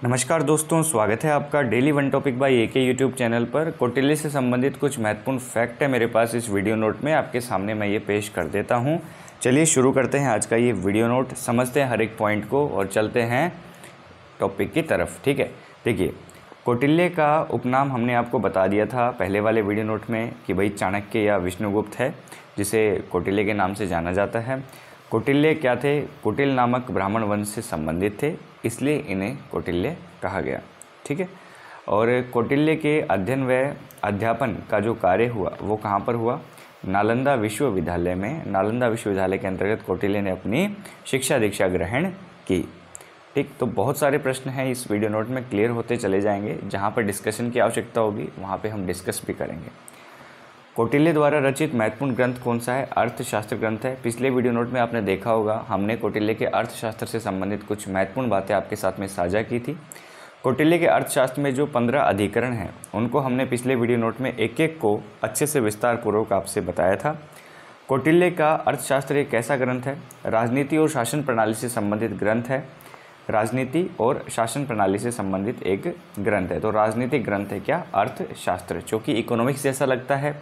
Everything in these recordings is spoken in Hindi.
नमस्कार दोस्तों, स्वागत है आपका daily one topic by AK YouTube channel पर। कौटिल्य से संबंधित कुछ महत्वपूर्ण फैक्ट है मेरे पास इस वीडियो नोट में, आपके सामने मैं ये पेश कर देता हूँ। चलिए शुरू करते हैं आज का ये वीडियो नोट, समझते हैं हर एक पॉइंट को और चलते हैं टॉपिक की तरफ। ठीक है, देखिए कौटिल्य का उपनाम हमने आपको बता दिया था पहले वाले वीडियो नोट में कि भाई चाणक्य या विष्णुगुप्त है, जिसे कौटिल्य के नाम से जाना जाता है। कौटिल्य क्या थे? कुटिल नामक ब्राह्मण वंश से संबंधित थे, इसलिए इन्हें कौटिल्य कहा गया। ठीक है, और कौटिल्य के अध्ययन व अध्यापन का जो कार्य हुआ वो कहाँ पर हुआ? नालंदा विश्वविद्यालय में। नालंदा विश्वविद्यालय के अंतर्गत कौटिल्य ने अपनी शिक्षा दीक्षा ग्रहण की। ठीक, तो बहुत सारे प्रश्न हैं इस वीडियो नोट में, क्लियर होते चले जाएंगे। जहाँ पर डिस्कशन की आवश्यकता होगी वहाँ पर हम डिस्कस भी करेंगे। कौटिल्य द्वारा रचित महत्वपूर्ण ग्रंथ कौन सा है? अर्थशास्त्र ग्रंथ है। पिछले वीडियो नोट में आपने देखा होगा, हमने कौटिल्य के अर्थशास्त्र से संबंधित कुछ महत्वपूर्ण बातें आपके साथ में साझा की थी। कौटिल्य के अर्थशास्त्र में जो 15 अधिकरण हैं उनको हमने पिछले वीडियो नोट में एक एक को अच्छे से विस्तार पूर्वक आपसे बताया था। कौटिल्य का अर्थशास्त्र एक ऐसा ग्रंथ है, राजनीति और शासन प्रणाली से संबंधित ग्रंथ है। राजनीति और शासन प्रणाली से संबंधित एक ग्रंथ है। तो राजनीतिक ग्रंथ है क्या? अर्थशास्त्र। चूँकि इकोनॉमिक्स जैसा लगता है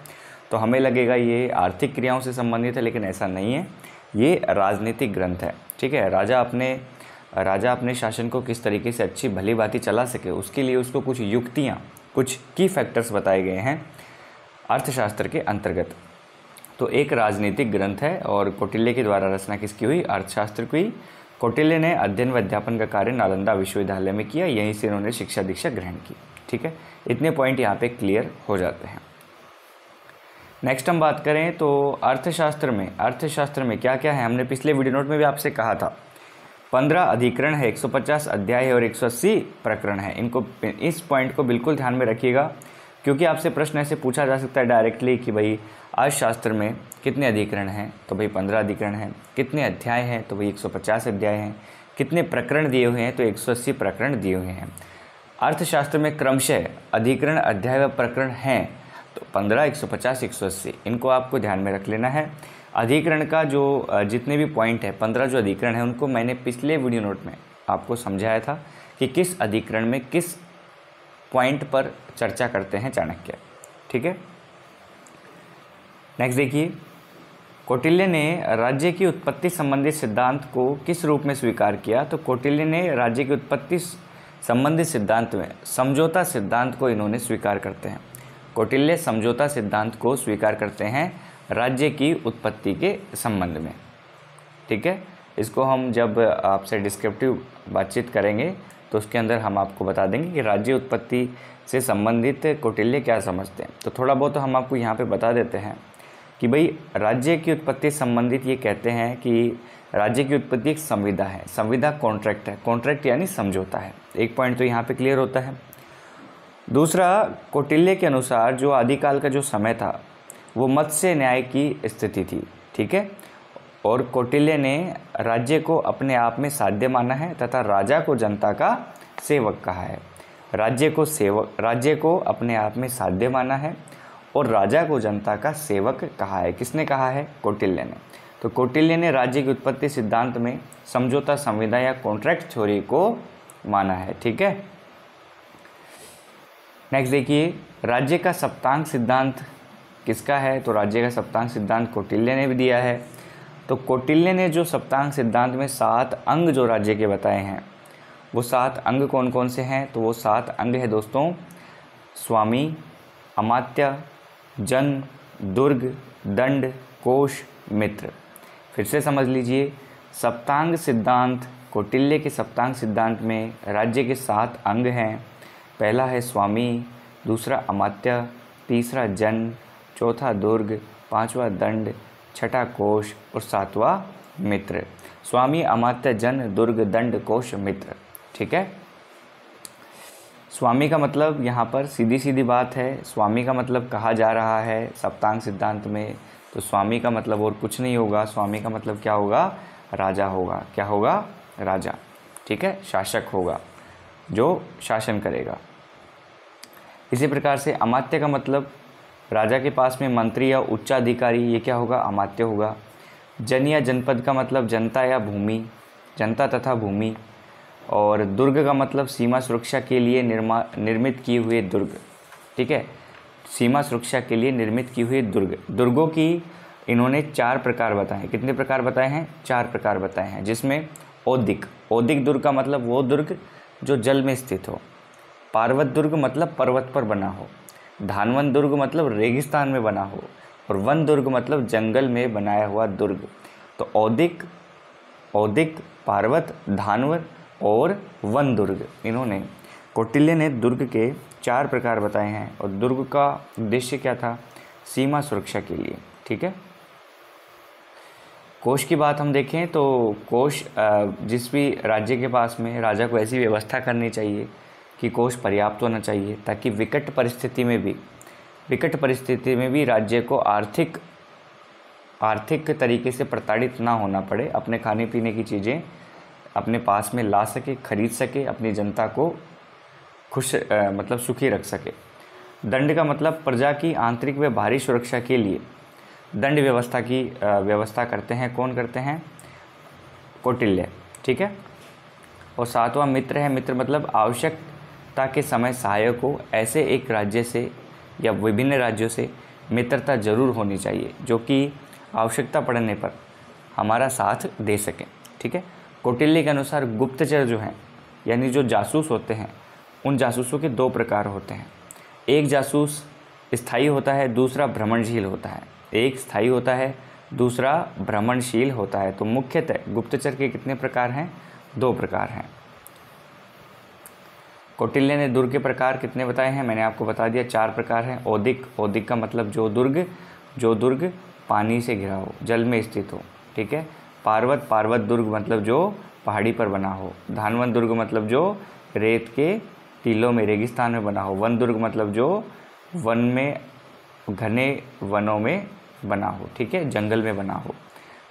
तो हमें लगेगा ये आर्थिक क्रियाओं से संबंधित है, लेकिन ऐसा नहीं है, ये राजनीतिक ग्रंथ है। ठीक है, राजा अपने शासन को किस तरीके से अच्छी भली भांति चला सके, उसके लिए उसको कुछ युक्तियाँ, कुछ की फैक्टर्स बताए गए हैं अर्थशास्त्र के अंतर्गत। तो एक राजनीतिक ग्रंथ है और कौटिल्य के द्वारा रचना किसकी हुई? अर्थशास्त्र की। कौटिल्य ने अध्ययन व अध्यापन का कार्य नालंदा विश्वविद्यालय में किया, यहीं से इन्होंने शिक्षा दीक्षा ग्रहण की। ठीक है, इतने पॉइंट यहाँ पे क्लियर हो जाते हैं। नेक्स्ट हम बात करें तो अर्थशास्त्र में क्या क्या है? हमने पिछले वीडियो नोट में भी आपसे कहा था 15 अधिकरण है, 150 अध्याय है और 180 प्रकरण है। इस पॉइंट को बिल्कुल ध्यान में रखिएगा, क्योंकि आपसे प्रश्न ऐसे पूछा जा सकता है डायरेक्टली कि भाई अर्थशास्त्र में कितने अधिकरण हैं? तो भाई 15 अधिकरण हैं। कितने अध्याय हैं? तो भाई 150 अध्याय हैं। कितने प्रकरण दिए हुए हैं? तो 180 प्रकरण दिए हुए हैं। अर्थशास्त्र में क्रमशः अधिकरण, अध्याय व प्रकरण हैं, तो 15, 150, 180 इनको आपको ध्यान में रख लेना है। अधिकरण का जो जितने भी पॉइंट है, 15 जो अधिकरण है, उनको मैंने पिछले वीडियो नोट में आपको समझाया था कि किस अधिकरण में किस पॉइंट पर चर्चा करते हैं चाणक्य। ठीक है, नेक्स्ट देखिए, कौटिल्य ने राज्य की उत्पत्ति संबंधित सिद्धांत को किस रूप में स्वीकार किया? तो कौटिल्य ने राज्य की उत्पत्ति संबंधित सिद्धांत में समझौता सिद्धांत को इन्होंने स्वीकार करते हैं। कौटिल्य समझौता सिद्धांत को स्वीकार करते हैं राज्य की उत्पत्ति के संबंध में। ठीक है, इसको हम जब आपसे डिस्क्रिप्टिव बातचीत करेंगे तो उसके अंदर हम आपको बता देंगे कि राज्य उत्पत्ति से संबंधित कौटिल्य क्या समझते हैं। तो थोड़ा बहुत तो हम आपको यहाँ पे बता देते हैं कि भाई राज्य की उत्पत्ति संबंधित ये कहते हैं कि राज्य की उत्पत्ति एक संविदा है। संविदा कॉन्ट्रैक्ट है, कॉन्ट्रैक्ट यानी समझौता है। एक पॉइंट तो यहाँ पे क्लियर होता है। दूसरा, कौटिल्य के अनुसार जो आदिकाल का जो समय था वो मत्स्य न्याय की स्थिति थी। ठीक है, और कौटिल्य ने राज्य को अपने आप में साध्य माना है तथा राजा को जनता का सेवक कहा है। राज्य को अपने आप में साध्य माना है और राजा को जनता का सेवक कहा है। किसने कहा है? कौटिल्य ने। तो कौटिल्य ने राज्य की उत्पत्ति सिद्धांत में समझौता, संविदा या कॉन्ट्रैक्ट थ्योरी को माना है। ठीक है, नेक्स्ट देखिए, राज्य का सप्तांग सिद्धांत किसका है? तो राज्य का सप्तांग सिद्धांत कौटिल्य ने भी दिया है। तो कौटिल्य ने जो सप्तांग सिद्धांत में 7 अंग जो राज्य के बताए हैं, वो 7 अंग कौन कौन से हैं? तो वो 7 अंग है दोस्तों, स्वामी, अमात्य, जन, दुर्ग, दंड, कोश, मित्र। फिर से समझ लीजिए, सप्तांग सिद्धांत, कौटिल्य के सप्तांग सिद्धांत में राज्य के 7 अंग हैं। पहला है स्वामी, दूसरा अमात्य, तीसरा जन, चौथा दुर्ग, पांचवा दंड, छठा कोश और सातवां मित्र। स्वामी, अमात्य, जन, दुर्ग, दंड, कोश, मित्र। ठीक है, स्वामी का मतलब यहाँ पर सीधी सीधी बात है, स्वामी का मतलब कहा जा रहा है सप्तांग सिद्धांत में, तो स्वामी का मतलब और कुछ नहीं होगा। स्वामी का मतलब क्या होगा? राजा होगा। क्या होगा? राजा। ठीक है, शासक होगा जो शासन करेगा। इसी प्रकार से अमात्य का मतलब राजा के पास में मंत्री या उच्चाधिकारी, ये क्या होगा? अमात्य होगा। जन या जनपद का मतलब जनता या भूमि, जनता तथा भूमि। और दुर्ग का मतलब सीमा सुरक्षा के लिए निर्मित किए हुए दुर्ग, ठीक है, सीमा सुरक्षा के लिए निर्मित की हुई दुर्ग। दुर्गों की इन्होंने 4 प्रकार बताए। कितने प्रकार बताए हैं? 4 प्रकार बताए हैं, जिसमें औदिक दुर्ग का मतलब वो दुर्ग जो जल में स्थित हो। पार्वत दुर्ग मतलब पर्वत पर बना हो। धानवन दुर्ग मतलब रेगिस्तान में बना हो। और वन दुर्ग मतलब जंगल में बनाया हुआ दुर्ग। तो औदिक, पार्वत, धानवन और वन दुर्ग, इन्होंने कौटिल्य ने दुर्ग के 4 प्रकार बताए हैं। और दुर्ग का उद्देश्य क्या था? सीमा सुरक्षा के लिए, ठीक है। कोष की बात हम देखें तो कोष जिस भी राज्य के पास में, राजा को ऐसी व्यवस्था करनी चाहिए कि कोष पर्याप्त होना चाहिए, ताकि विकट परिस्थिति में भी राज्य को आर्थिक तरीके से प्रताड़ित ना होना पड़े, अपने खाने पीने की चीज़ें अपने पास में ला सके, खरीद सके, अपनी जनता को खुश मतलब सुखी रख सके। दंड का मतलब प्रजा की आंतरिक व बाहरी सुरक्षा के लिए दंड व्यवस्था की व्यवस्था करते हैं। कौन करते हैं? कौटिल्य, ठीक है। और 7वां मित्र है। मित्र मतलब आवश्यकता के समय सहायक हो। ऐसे एक राज्य से या विभिन्न राज्यों से मित्रता जरूर होनी चाहिए, जो कि आवश्यकता पड़ने पर हमारा साथ दे सकें, ठीक है। कौटिल्य के अनुसार गुप्तचर जो हैं, यानी जो जासूस होते हैं, उन जासूसों के 2 प्रकार होते हैं। एक जासूस स्थायी होता है, दूसरा भ्रमणशील होता है। एक स्थायी होता है, दूसरा भ्रमणशील होता है। तो मुख्यतः गुप्तचर के कितने प्रकार हैं? 2 प्रकार हैं। कौटिल्य ने दुर्ग के प्रकार कितने बताए हैं? मैंने आपको बता दिया, 4 प्रकार हैं। औदिक का मतलब जो दुर्ग पानी से घिरा हो, जल में स्थित हो, ठीक है। पार्वत दुर्ग मतलब जो पहाड़ी पर बना हो। धानवन दुर्ग मतलब जो रेत के टीलों में, रेगिस्तान में बना हो। वन दुर्ग मतलब जो वन में, घने वनों में बना हो, ठीक है, जंगल में बना हो।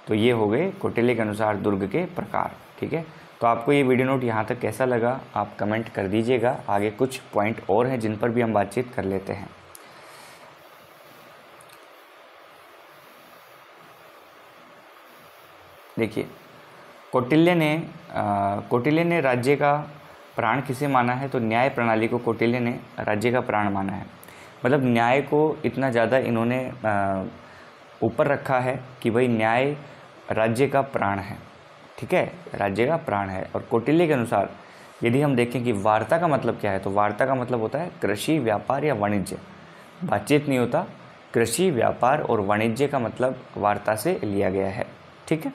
तो ये हो गए कौटिल्य के अनुसार दुर्ग के प्रकार, ठीक है। तो आपको ये वीडियो नोट यहाँ तक कैसा लगा आप कमेंट कर दीजिएगा। आगे कुछ पॉइंट और हैं जिन पर भी हम बातचीत कर लेते हैं। देखिए, कौटिल्य ने राज्य का प्राण किसे माना है? तो न्याय प्रणाली को कौटिल्य ने राज्य का प्राण माना है। मतलब न्याय को इतना ज़्यादा इन्होंने ऊपर रखा है कि भाई न्याय राज्य का प्राण है, ठीक है, राज्य का प्राण है। और कौटिल्य के अनुसार यदि हम देखें कि वार्ता का मतलब क्या है, तो वार्ता का मतलब होता है कृषि, व्यापार या वाणिज्य। बातचीत नहीं होता, कृषि, व्यापार और वाणिज्य का मतलब वार्ता से लिया गया है, ठीक है।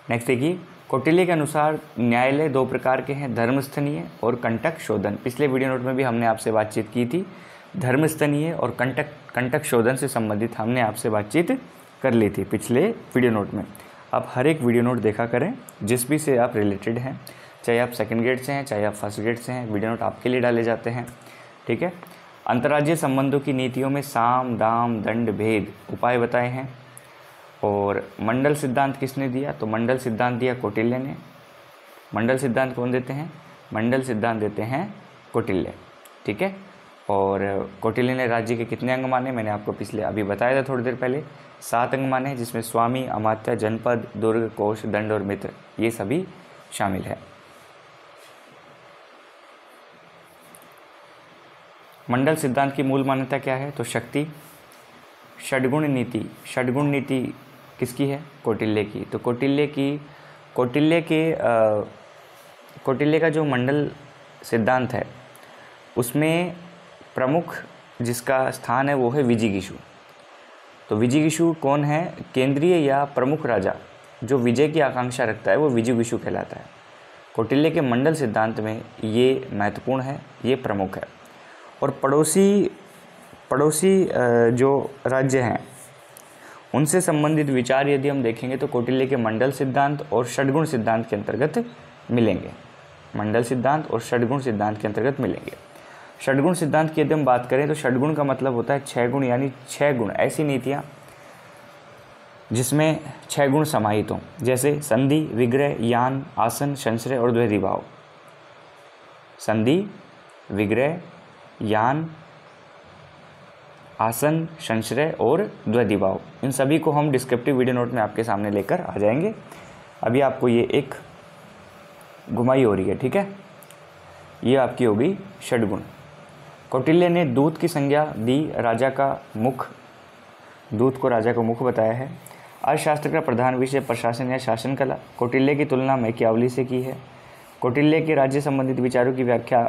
नेक्स्ट देखिए, कौटिल्य के अनुसार न्यायालय 2 प्रकार के हैं, धर्मस्थनीय और कंटक शोधन। पिछले वीडियो नोट में भी हमने आपसे बातचीत की थी। धर्मस्थनीय और कंटक शोधन से संबंधित हमने आपसे बातचीत कर ली थी पिछले वीडियो नोट में। आप हर एक वीडियो नोट देखा करें जिस भी से आप रिलेटेड हैं, चाहे आप सेकंड ग्रेड से हैं, चाहे आप फर्स्ट ग्रेड से हैं, वीडियो नोट आपके लिए डाले जाते हैं, ठीक है। अंतर्राज्यीय संबंधों की नीतियों में साम, दाम, दंड, भेद उपाय बताए हैं। और मंडल सिद्धांत किसने दिया? तो मंडल सिद्धांत दिया कौटिल्य ने। मंडल सिद्धांत कौन देते हैं? मंडल सिद्धांत देते हैं कौटिल्य, ठीक है। और कौटिल्य ने राज्य के कितने अंग माने? मैंने आपको अभी बताया था थोड़ी देर पहले, 7 अंग माने, जिसमें स्वामी, अमात्य, जनपद, दुर्ग, कोष, दंड और मित्र ये सभी शामिल है। मंडल सिद्धांत की मूल मान्यता क्या है? तो शक्ति। षड्गुण नीति किसकी है? कौटिल्य की। तो कौटिल्य का जो मंडल सिद्धांत है उसमें प्रमुख जिसका स्थान है वो है विजिगीषु। तो विजिगीषु कौन है? केंद्रीय या प्रमुख राजा जो विजय की आकांक्षा रखता है वो विजिगीषु कहलाता है। कौटिल्य के मंडल सिद्धांत में ये महत्वपूर्ण है, ये प्रमुख है। और पड़ोसी जो राज्य हैं उनसे संबंधित विचार यदि हम देखेंगे तो कौटिल्य के मंडल सिद्धांत और षड्गुण सिद्धांत के अंतर्गत मिलेंगे। मंडल सिद्धांत और षड्गुण सिद्धांत के अंतर्गत मिलेंगे। षड्गुण सिद्धांत की यदि हम बात करें तो षड्गुण का मतलब होता है 6 गुण, यानी 6 गुण ऐसी नीतियाँ जिसमें 6 गुण समाहित हों, जैसे संधि, विग्रह, यान, आसन, संश्रय और द्वैधी भाव। संधि, विग्रह, यान, आसन, संश्रय और द्वैधी भाव, इन सभी को हम डिस्क्रिप्टिव वीडियो नोट में आपके सामने लेकर आ जाएंगे। अभी आपको ये एक घुमाई हो रही है, ठीक है। ये आपकी हो गई षड्गुण। कौटिल्य ने दूत की संज्ञा दी, राजा का मुख, दूत को राजा का मुख बताया है। अर्थशास्त्र का प्रधान विषय प्रशासन या शासन कला। कौटिल्य की तुलना मैकियावली से की है। कौटिल्य के राज्य संबंधित विचारों की व्याख्या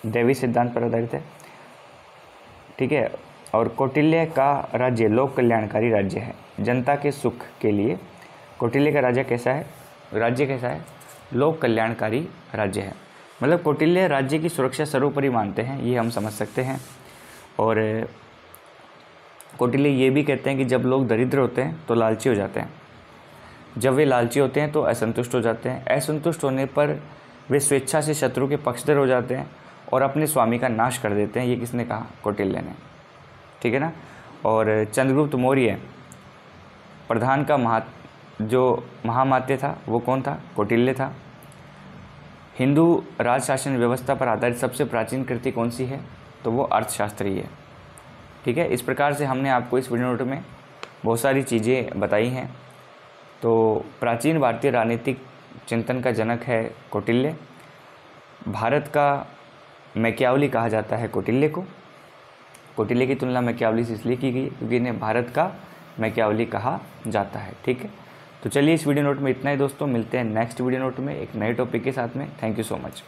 दैवी सिद्धांत पर आधारित है, ठीक है। और कौटिल्य का राज्य लोक कल्याणकारी राज्य है, जनता के सुख के लिए। कौटिल्य का राज्य कैसा है, राज्य कैसा है, लोक कल्याणकारी राज्य है। मतलब कौटिल्य राज्य की सुरक्षा सर्वोपरि मानते हैं, ये हम समझ सकते हैं। और कौटिल्य ये भी कहते हैं कि जब लोग दरिद्र होते हैं तो लालची हो जाते हैं, जब वे लालची होते हैं तो असंतुष्ट हो जाते हैं, असंतुष्ट होने पर वे स्वेच्छा से शत्रु के पक्षधर हो जाते हैं और अपने स्वामी का नाश कर देते हैं। ये किसने कहा, कौटिल्य ने, ठीक है ना। और चंद्रगुप्त मौर्य प्रधान का जो महामात्य था वो कौन था, कौटिल्य था। हिंदू राज शासन व्यवस्था पर आधारित सबसे प्राचीन कृति कौन सी है, तो वो अर्थशास्त्री है, ठीक है। इस प्रकार से हमने आपको इस वीडियो नोट में बहुत सारी चीज़ें बताई हैं। तो प्राचीन भारतीय राजनीतिक चिंतन का जनक है कौटिल्य। भारत का मैकियावली कहा जाता है कौटिल्य को। कौटिल्य की तुलना मैकियावली से इसलिए की गई क्योंकि इन्हें भारत का मैकियावली कहा जाता है, ठीक है। तो चलिए इस वीडियो नोट में इतना ही दोस्तों, मिलते हैं नेक्स्ट वीडियो नोट में एक नए टॉपिक के साथ में। Thank you so much.